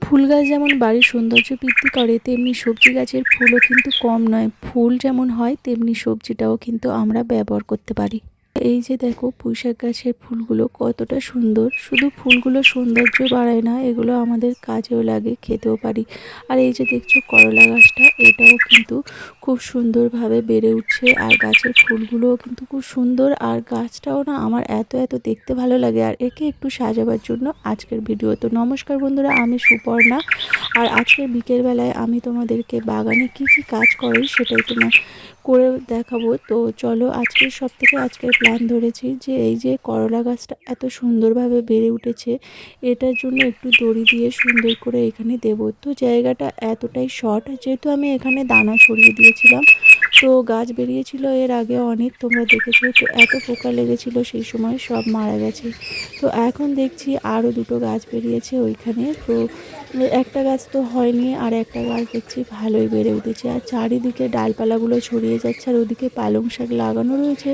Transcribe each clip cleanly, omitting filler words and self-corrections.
ফুল গাছ যেমন বাড়ির সৌন্দর্য বৃদ্ধি করে, তেমনি সবজি গাছের ফুলও কিন্তু কম নয়। ফুল যেমন হয় তেমনি সবজিটাও কিন্তু আমরা ব্যবহার করতে পারি। এই যে দেখো পুঁইশাক গাছের ফুলগুলো কতটা সুন্দর। শুধু ফুলগুলো সৌন্দর্য বাড়ায় না, এগুলো আমাদের কাজেও লাগে, খেতেও পারি। আর এই যে দেখছো করলা গাছটা, এটাও কিন্তু খুব সুন্দরভাবে বেড়ে উঠছে। আর গাছের ফুলগুলোও কিন্তু খুব সুন্দর। আর গাছটাও না আমার এত এত দেখতে ভালো লাগে। আর একে একটু সাজাবার জন্য আজকের ভিডিও। তো নমস্কার বন্ধুরা, আমি সুপর্ণা। আর আজকের বিকেলবেলায় আমি তোমাদেরকে বাগানে কি কি কাজ করি সেটাই করে দেখাবো। তো চলো, আজকের প্ল্যান ধরেছি যে এই যে করলা গাছটা এত সুন্দরভাবে বেড়ে উঠেছে, এটার জন্য একটু দড়ি দিয়ে সুন্দর করে এখানে দেব। তো জায়গাটা এতটাই শর্ট, যেহেতু আমি এখানে দানা সরিয়ে দিয়েছিলাম। তো গাছ বেরিয়েছিল এর আগে অনেক, তোমরা দেখেছো। তো এত পোকা লেগেছিল সেই সময়, সব মারা গেছে। তো এখন দেখছি আরও দুটো গাছ বেরিয়েছে ওইখানে। তো একটা গাছ তো হয়নি, আর একটা গাছ দেখছি ভালোই বেড়ে উঠেছে। আর চারিদিকে ডালপালাগুলো ছড়িয়ে যাচ্ছে, আর ওদিকে পালং শাক লাগানো রয়েছে,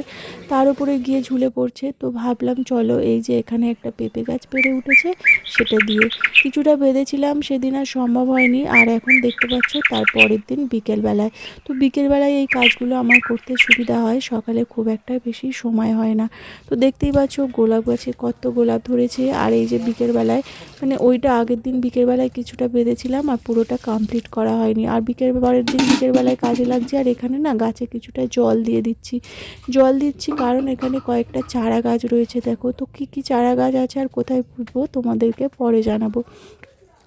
তার উপরে গিয়ে ঝুলে পড়ছে। তো ভাবলাম চলো, এই যে এখানে একটা পেঁপে গাছ বেড়ে উঠেছে, সেটা দিয়ে কিছুটা বেঁধেছিলাম, সেদিন আর সম্ভব হয়নি। আর এখন দেখতে পাচ্ছ তার পরের দিন বিকেলবেলায়। তো বিকেলবেলায় এই কাজগুলো আমার করতে সুবিধা হয়, সকালে খুব একটা বেশি সময় হয় না। তো দেখতেই পাচ্ছ গোলাপ গাছে কত গোলাপ ধরেছে। আর এই যে বিকেলবেলায়, মানে ওইটা আগের দিন বিকেলবেলায় কিছুটা বেঁধেছিলাম, আর পুরোটা কমপ্লিট করা হয়নি। আর পরের দিন বিকেলবেলায় কাজে লাগছে। আর এখানে না গাছে কিছুটা জল দিয়ে দিচ্ছি কারণ এখানে কয়েকটা চারা গাছ রয়েছে। দেখো তো কি কি চারা গাছ আছে আর কোথায় পুঁতবো তোমাদেরকে পরে জানাবো।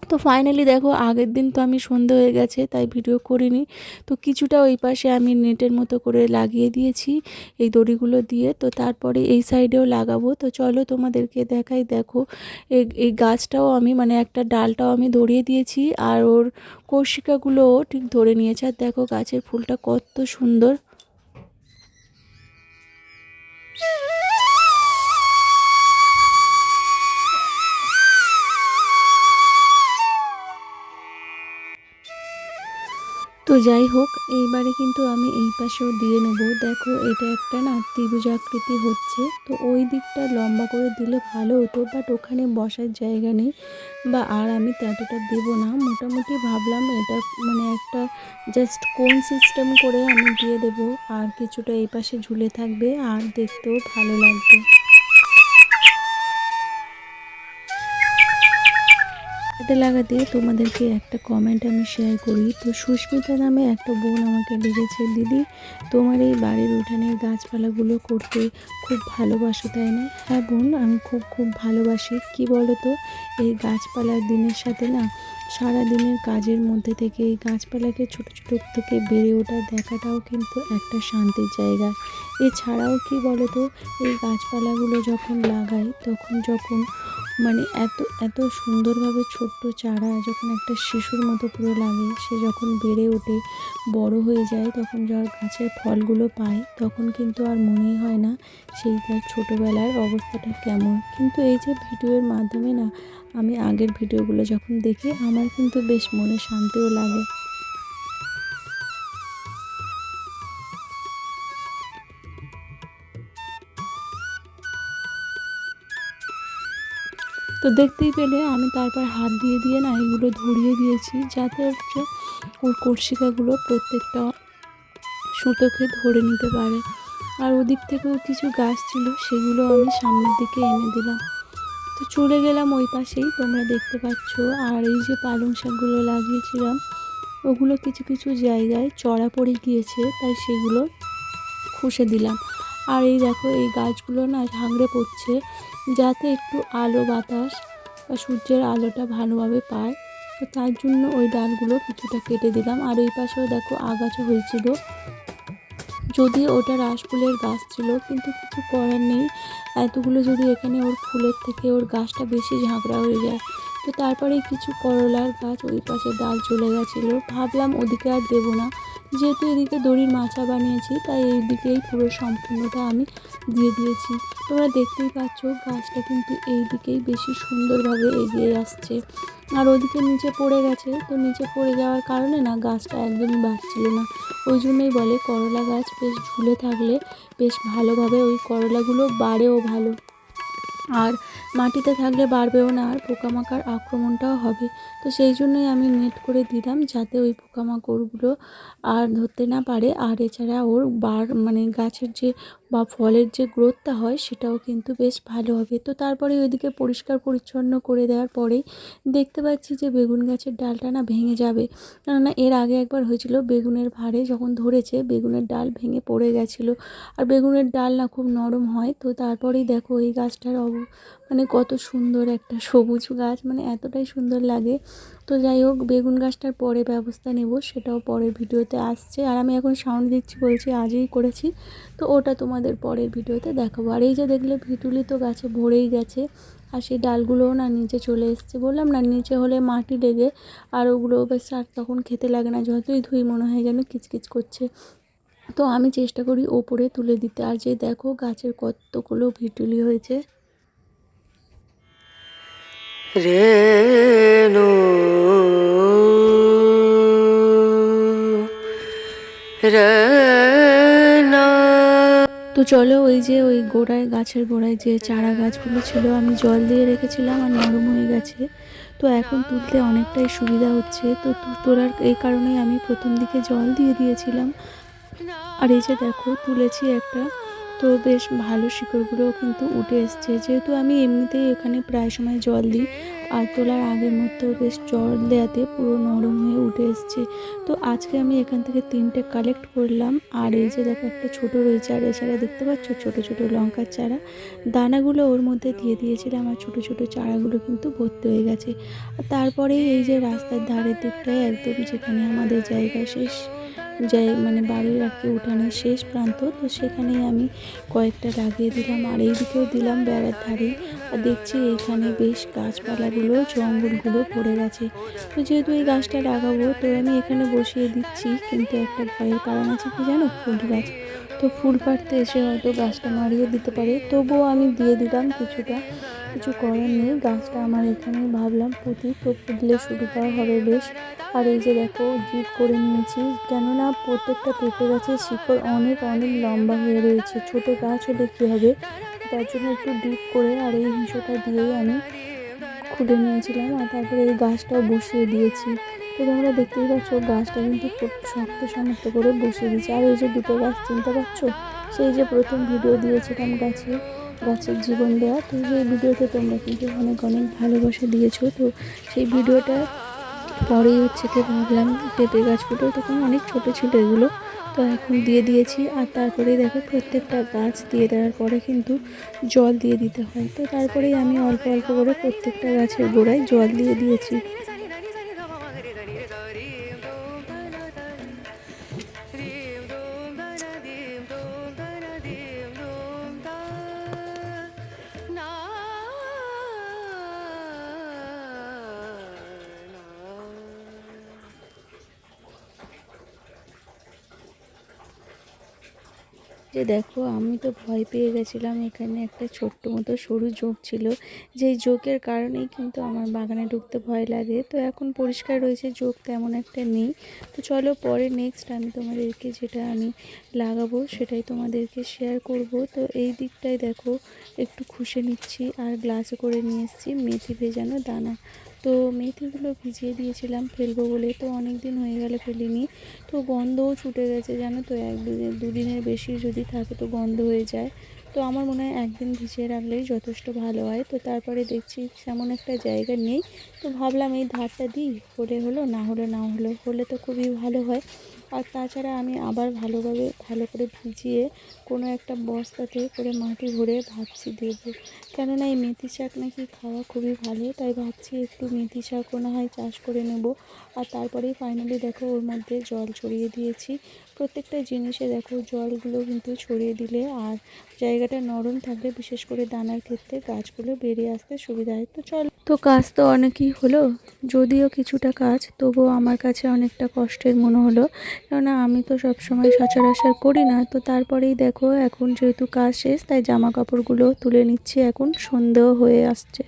তো ফাইনালি দেখো, আগের দিন তো আমি সন্ধে হয়ে গেছে তাই ভিডিও করিনি। তো কিছুটা ওই পাশে আমি নেটের মতো করে লাগিয়ে দিয়েছি এই দড়িগুলো দিয়ে। তো তারপরে এই সাইডেও লাগাবো। তো চলো তোমাদেরকে দেখাই। দেখো এই গাছটাও আমি, মানে একটা ডালটাও আমি ধরিয়ে দিয়েছি, আর ওর কর্ষিকাগুলোও ঠিক ধরে নিয়েছে। আর দেখো গাছের ফুলটা কত সুন্দর। তো যাই হোক, এইবারে কিন্তু আমি এই পাশেও দিয়ে নেব। দেখো এটা একটা না ত্রিভুজাকৃতি হচ্ছে, তো ওই দিকটা লম্বা করে দিলে ভালো হতো, বাট ওখানে বসার জায়গা নেই, বা আর আমি এতটা দেবো না। মোটামুটি ভাবলাম এটা মানে একটা জাস্ট কোন সিস্টেম করে আমি দিয়ে দেব, আর কিছুটা এই পাশে ঝুলে থাকবে, আর দেখতেও ভালো লাগবে। লাগাতে তোমাদেরকে একটা কমেন্ট আমি শেয়ার করি। তো সুস্মিতা নামে একটা বোন আমাকে লিখেছে, দিদি তোমার এই বাড়ির উঠানের গাছপালাগুলো করতে খুব ভালোবাসো তাই না? হ্যাঁ বোন, আমি খুব খুব ভালোবাসি। কি বলো তো, এই গাছপালার দিনের সাথে না সারা দিনের কাজের মধ্যে থেকে এই গাছপালাকে ছোট ছোট থেকে বেড়ে ওঠা দেখাটাও কিন্তু একটা শান্তির জায়গা। এছাড়াও কি বলো তো, এই গাছপালাগুলো যখন লাগাই যখন মানে এত এত সুন্দরভাবে ছোট্ট চারা যখন একটা শিশুর মতো পুরো লাগে, সে যখন বেড়ে ওঠে বড় হয়ে যায়, তখন যার গাছের ফলগুলো পায়, তখন কিন্তু আর মনেই হয় না সেই তার ছোটোবেলার অবস্থাটা কেমন। কিন্তু এই যে ভিডিওর মাধ্যমে না, আমি আগের ভিডিওগুলো যখন দেখি আমার কিন্তু বেশ মনে শান্তিও লাগে। তো দেখতেই পেলে আমি তারপর হাত দিয়ে দিয়ে না এগুলো ধরিয়ে দিয়েছি, যাতে হচ্ছে ওর কর্ষিকাগুলো প্রত্যেকটা সুতোকে ধরে নিতে পারে। আর ওদিক থেকেও কিছু গাছ ছিল, সেগুলো আমি সামনের দিকে এনে দিলাম। তো চলে গেলাম ওই পাশেই, তোমরা দেখতে পাচ্ছ। আর এই যে পালং শাকগুলো লাগিয়েছিলাম, ওগুলো কিছু কিছু জায়গায় চড়া পড়ে গিয়েছে, তাই সেগুলো খুশে দিলাম। আর এই দেখো এই গাছগুলো না ঝাংড়ে পড়ছে, যাতে একটু আলো বাতাস বা সূর্যের আলোটা ভালোভাবে পায়। তো তার জন্য ওই ডালগুলো কিছুটা কেটে দিলাম। আর এই পাশেও দেখো আগাছা হয়েছিল, যদিও ওটা রাসফুলের গাছ ছিল, কিন্তু কিছু করার নেই। এতগুলো যদি এখানে ওর ফুলের থেকে ওর গাছটা বেশি ঝাঁকড়া হয়ে যায়। তো তারপরে কিছু করলার গাছ ওই পাশে ডাল চলে গেছিলো, ভাবলাম ওদিকে আর দেবো না, যেহেতু এদিকে দড়ির মাচা বানিয়েছি, তাই এই দিকেই পুরো সম্পূর্ণটা আমি দিয়ে দিয়েছি। তোমরা দেখতেই পাচ্ছ গাছটা কিন্তু এই দিকেই বেশি সুন্দরভাবে এগিয়ে আসছে। আর ওদিকে নিচে পড়ে গেছে, তো নিচে পড়ে যাওয়ার কারণে না গাছটা একদমই বাড়ছিল না। ওই জন্যই বলে করলা গাছ বেশ ঝুলে থাকলে বেশ ভালোভাবে ওই করলাগুলো বাড়েও ভালো। আর মাটিতে থাকলে বাড়বেও না, আর পোকামাকড় আক্রমণটাও হবে। তো সেই জন্যই আমি নেট করে দিলাম, যাতে ওই পোকামাকড়গুলো আর ধরতে না পারে। আর এছাড়া ওর মানে গাছের যে বা ফলের যে গ্রোথটা হয় সেটাও কিন্তু বেশ ভালো হবে। তো তারপরে ওইদিকে পরিষ্কার পরিচ্ছন্ন করে দেওয়ার পরেই দেখতে পাচ্ছি যে বেগুন গাছের ডালটা না ভেঙে যাবে। কেননা এর আগে একবার হয়েছিল, বেগুনের ভারে যখন ধরেছে বেগুনের ডাল ভেঙে পড়ে গেছিলো। আর বেগুনের ডাল না খুব নরম হয়। তো তারপরেই দেখো এই গাছটার মানে কত সুন্দর একটা সবুজ গাছ, মানে এতটাই সুন্দর লাগে। তো যাই হোক, বেগুন গাছটার পরে ব্যবস্থা নেব, সেটাও পরের ভিডিওতে আসছে। আর আমি এখন সাউন্ড দিচ্ছি বলছি আজই করেছি, তো ওটা তোমাদের পরের ভিডিওতে দেখাবো। আর এই যে দেখলে ভিটুলি তো গাছে ভরেই গেছে, আর সেই ডালগুলোও না নিচে চলে এসছে। বললাম না নিচে হলে মাটি লেগে আর ওগুলো বেশ আর তখন খেতে লাগে না, যতই ধুই মনে হয় যেন কিচকিচ করছে। তো আমি চেষ্টা করি ওপরে তুলে দিতে। আর যে দেখো গাছের কতগুলো ভিটুলি হয়েছে। রেনু রেনা। তো চলো, ওই যে ওই গোড়ায় গাছের গোড়ায় যে চারা গাছগুলো ছিল আমি জল দিয়ে রেখেছিলাম আর নরম হয়ে গেছে। তো এখন তুলতে অনেকটাই সুবিধা হচ্ছে। তো তোলার এই কারণেই আমি প্রথম দিকে জল দিয়ে দিয়েছিলাম। আর এই যে দেখো তুলেছি একটা, তো বেশ ভালো শিকড়গুলোও কিন্তু উঠে এসছে। যেহেতু আমি এমনিতেই এখানে প্রায় সময় জল দিই, আর তোলার আগের মধ্যেও বেশ জল দেওয়াতে পুরো নরম হয়ে উঠে এসছে। তো আজকে আমি এখান থেকে 3টে কালেক্ট করলাম। আর এই যে দেখো একটা ছোট রয়েছে, আর এছাড়া দেখতে পাচ্ছ ছোট ছোট লঙ্কার চারা, দানাগুলো ওর মধ্যে দিয়ে দিয়েছিলাম, আর ছোট ছোট চারাগুলো কিন্তু ভর্তি হয়ে গেছে। আর তারপরে এই যে রাস্তার ধারের দিকটায় একদম যেখানে আমাদের জায়গা শেষ, মানে বাড়ির আর কি উঠানের শেষ প্রান্ত, তো সেখানেই আমি কয়েকটা লাগিয়ে দিলাম। আর এইদিকেও দিলাম বেড়ার ধারে। আর দেখছি এইখানে বেশ গাছপালাগুলো জঙ্গলগুলো পড়ে গেছে। তো যেহেতু এই গাছটা লাগাবো, তো আমি এখানে বসিয়ে দিচ্ছি। কিন্তু একটা ভয়ের কারণ আছে, কি জানো, ফুল গাছ। তো ফুল পাড়তে এসে হয়তো গাছটা মারিয়ে দিতে পারে, তবুও আমি দিয়ে দিলাম কিছুটা। কিছু করার নেই, গাছটা আমার এখানেই ভাবলাম পুঁতি, তো পুঁতলে সুবিধাও হবে বেশ। আর এই যে দেখো ডিপ করে নিয়েছি, কেননা প্রত্যেকটা পেঁপে গাছের শিকড় অনেক অনেক লম্বা হয়ে রয়েছে। ছোট গাছ হলে কী হবে, তার জন্য একটু ডিপ করে আর এই হিঁসোটা দিয়েই আমি খুলে নিয়েছিলাম। আর তারপরে এই গাছটাও বসিয়ে দিয়েছি। তো তোমরা দেখতেই পাচ্ছ গাছটা কিন্তু খুব শক্ত সমর্থ করে বসিয়ে দিয়েছি। আর এই যে দুটো গাছ চিনতে পারছো, সেই যে প্রথম ভিডিও দিয়েছিলাম গাছের জীবন দেওয়া, তো সেই ভিডিওতে তোমরা কিন্তু অনেক অনেক ভালোবাসা দিয়েছো। তো সেই ভিডিওটা পরেই হচ্ছে কি ভাবলাম পেঁপে গাছগুলো তখন অনেক ছোট ছিল এগুলো, তো এখন দিয়ে দিয়েছি। আর তারপরে দেখো প্রত্যেকটা গাছ দিয়ে দেওয়ার পরে কিন্তু জল দিয়ে দিতে হয়। তো তারপরেই আমি অল্প অল্প করে প্রত্যেকটা গাছের গোড়ায় জল দিয়ে দিয়েছি। যে দেখো আমি তো ভয় পেয়ে গেছিলাম, এখানে একটা ছোট্ট মতো সরু জোঁক ছিল, যেই জোঁকের কারণেই কিন্তু আমার বাগানে ঢুকতে ভয় লাগে। তো এখন পরিষ্কার রয়েছে, জোঁক তেমন একটা নেই। তো চলো পরে নেক্সট আমি তোমাদেরকে যেটা আমি লাগাবো সেটাই তোমাদেরকে শেয়ার করব। তো এই দিকটায় দেখো একটু খুশে নিচ্ছি, আর গ্লাসে করে নিয়ে এসেছি মেথি ভেজানো দানা। তো মেথিগুলো ভিজিয়ে দিয়েছিলাম ফেলবো বলে, তো অনেক দিন হয়ে গেলে ফেলিনি। তো গন্ধও ছুটে গেছে জানো, তো দুদিনের বেশি যদি থাকে তো গন্ধ হয়ে যায়। তো আমার মনে হয় একদিন ভিজিয়ে রাখলেই যথেষ্ট ভালো হয়। তো তারপরে দেখছি তেমন একটা জায়গা নেই, তো ভাবলাম এই ধারটা দিই, হলে হলো, না হলে না হলো, হলে তো খুবই ভালো হয়। আর তাছাড়া আমি আবার ভালো করে ভিজিয়ে কোনো একটা বস্তাতে করে মাটি ভরে ভাবছি দেবো। কেননা এই মেথি শাক নাকি খাওয়া খুবই ভালো, তাই ভাবছি একটু মেথি শাকও না হয় চাষ করে নেব। আর তারপরেই ফাইনালি দেখো ওর মধ্যে জল ছড়িয়ে দিয়েছি। প্রত্যেকটা জিনিসে দেখো জলগুলো কিন্তু ছড়িয়ে দিলে আর জায়গাটা নরম থাকলে, বিশেষ করে দানার ক্ষেত্রে গাছগুলো বেরিয়ে আসতে সুবিধা হয়। তো চল, তো কাজ তো অনেকই হলো, যদিও কিছুটা কাজ, তবুও আমার কাছে অনেকটা কষ্টের মনে হলো, কেননা আমি তো সবসময় সচরাচর করি না। তো তারপরেই দেখো এখন যেহেতু কাজ শেষ, তাই জামা কাপড়গুলো তুলে নিচ্ছি, এখন সন্ধেও হয়ে আসছে।